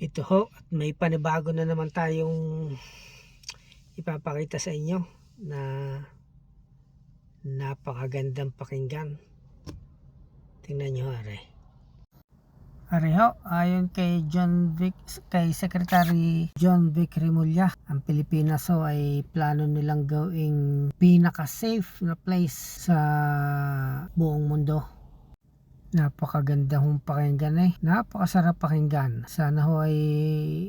Ito ho, at may panibago na naman tayong ipapakita sa inyo na napakagandang pakinggan. Tingnan nyo are. Are ho, ayon kay Secretary John Vic Remulla, ang Pilipinas ho ay plano nilang gawing pinaka-safe na place sa buong mundo. Napakaganda hong pakinggan napakasarap pakinggan. Sana ho ay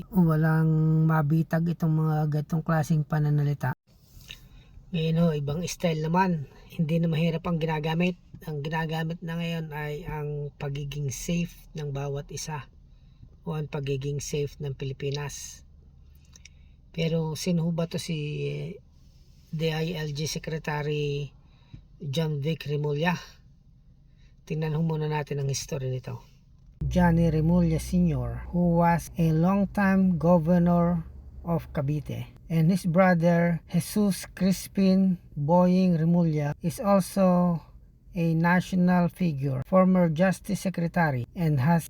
walang mabitag itong mga gatong klaseng pananalita. Ngayon ho, ibang style naman, hindi na mahirap ang ginagamit. Ang ginagamit na ngayon ay ang pagiging safe ng bawat isa o ang pagiging safe ng Pilipinas. Pero sino ba to si DILG Secretary John Vic Remulla? Tingnan ho muna natin ang history nito. Johnny Remulla Sr., who was a long-time governor of Cavite, and his brother Jesus Crispin Boying Remulla is also a national figure, former Justice Secretary, and has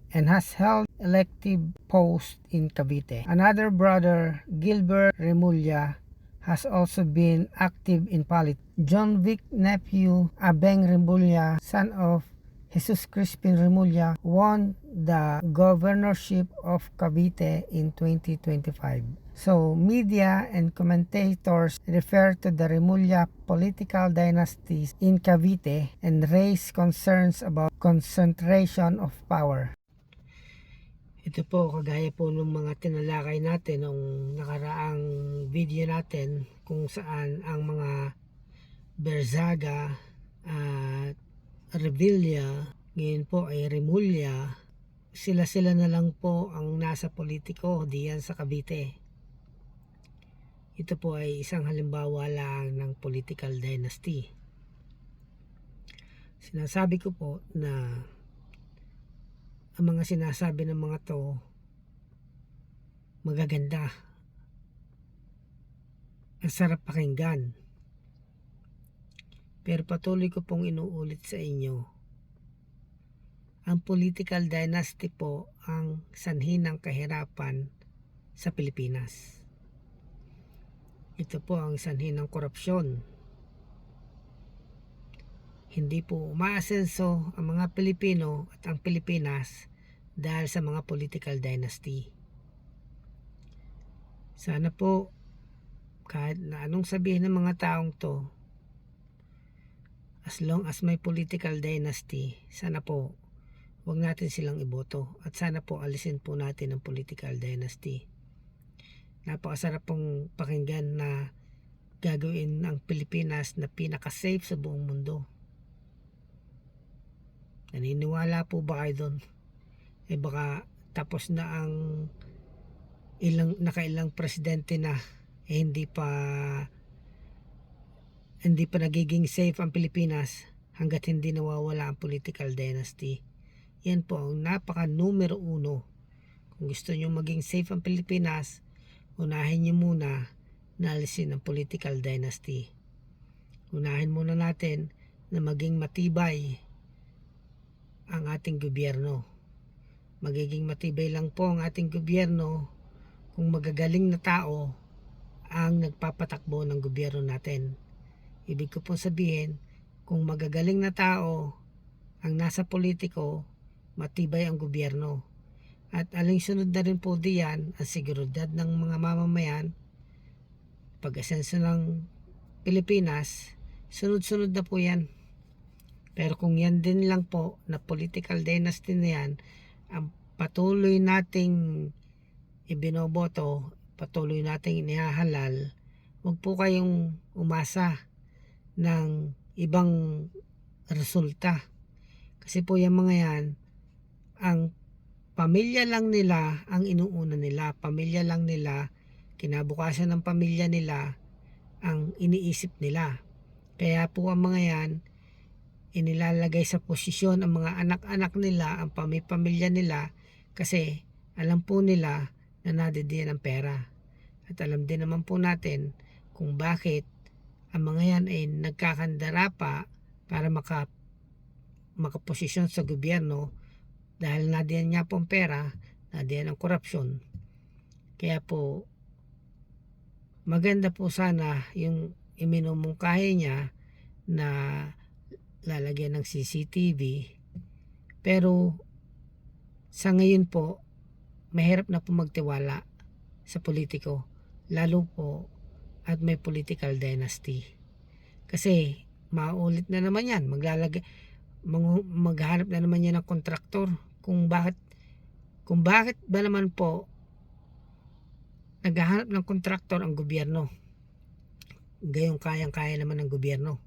held elective posts in Cavite. Another brother, Gilbert Remulla, has also been active in politics. John Vic nephew, Abeng Remulla, son of Jesus Crispin Remulla, won the governorship of Cavite in 2025. So, media and commentators refer to the Remulla political dynasties in Cavite and raise concerns about concentration of power. Ito po, kagaya po ng mga tinalakay natin nung nakaraang video natin kung saan ang mga Berzaga at Revilla, ngayon po ay Remulla, sila na lang po ang nasa politiko diyan sa Cavite. Ito po ay isang halimbawa lang ng political dynasty. Sinasabi ko po na ang mga sinasabi ng mga to magaganda, ang sarap pakinggan. Pero patuloy ko pong inuulit sa inyo, ang political dynasty po ang sanhi ng kahirapan sa Pilipinas. Ito po ang sanhi ng korupsyon. Hindi po umaasenso ang mga Pilipino at ang Pilipinas dahil sa mga political dynasty. Sana po, kahit na anong sabihin ng mga taong to, as long as may political dynasty, sana po huwag natin silang iboto at sana po alisin po natin ang political dynasty. Napakasarap pong pakinggan na gagawin ang Pilipinas na pinaka-safe sa buong mundo. Naniniwala po ba kayo doon? Baka tapos na ang nakailang presidente na hindi pa nagiging safe ang Pilipinas hanggat hindi nawawala ang political dynasty. Yan po ang napaka numero 1. Kung gusto nyo maging safe ang Pilipinas, unahin nyo muna na alisin ang political dynasty. Unahin muna natin na maging matibay ang ating gobyerno. Magiging matibay lang po ang ating gobyerno kung magagaling na tao ang nagpapatakbo ng gobyerno natin. Ibig ko pong sabihin, kung magagaling na tao ang nasa politiko, matibay ang gobyerno. At aling-sunod na rin po diyan ang seguridad ng mga mamamayan. Pag-asenso ng Pilipinas, sunod-sunod na po yan. Pero kung yan din lang po na political dynasty na yan, ang patuloy nating ibinoboto, patuloy nating inihahalal, huwag po kayong umasa ng ibang resulta. Kasi po yung mga yan, ang pamilya lang nila ang inuuna nila. Pamilya lang nila, kinabukasan ng pamilya nila ang iniisip nila. Kaya po ang mga yan, inilalagay sa posisyon ang mga anak-anak nila, ang pamilya nila, kasi alam po nila na nadidiyan ang pera. At alam din naman po natin kung bakit ang mga yan ay nagkakandara pa para makaposisyon sa gobyerno dahil nadiyan niya pong pera, nadiyan ang korupsyon. Kaya po, maganda po sana yung iminumungkahi niya na lalagyan ng CCTV. Pero sa ngayon po, mahirap na po magtiwala sa politiko, lalo po at may political dynasty. Kasi maulit na naman yan, maghanap na naman yan ng kontraktor kung bakit ba naman po naghahanap ng kontraktor ang gobyerno, gayong kayang-kaya naman ng gobyerno.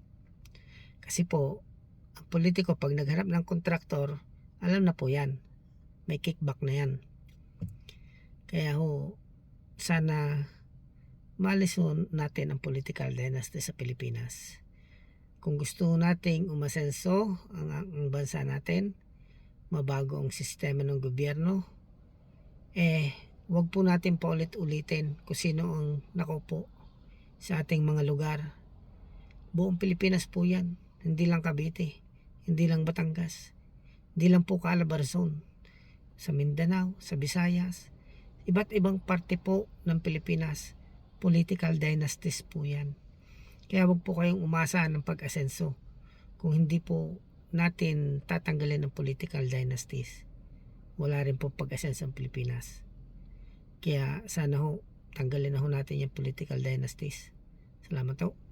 Kasi po ang politiko pag naghanap ng kontraktor, alam na po yan, may kickback na yan. Kaya ho, sana maalis natin ang political dynasty sa Pilipinas. Kung gusto nating umasenso ang bansa natin, mabago ang sistema ng gobyerno, wag po natin paulit-ulitin kung sino ang nakaupo sa ating mga lugar. Buong Pilipinas po yan, hindi lang Cavite, hindi lang Batangas, hindi lang po Calabarzon, sa Mindanao, sa Visayas, iba't ibang parte po ng Pilipinas, political dynasties po yan. Kaya wag po kayong umasa ng pag-asenso kung hindi po natin tatanggalin ang political dynasties. Wala rin po pag-asenso ang Pilipinas. Kaya sana ho, tanggalin na ho natin yung political dynasties. Salamat ho.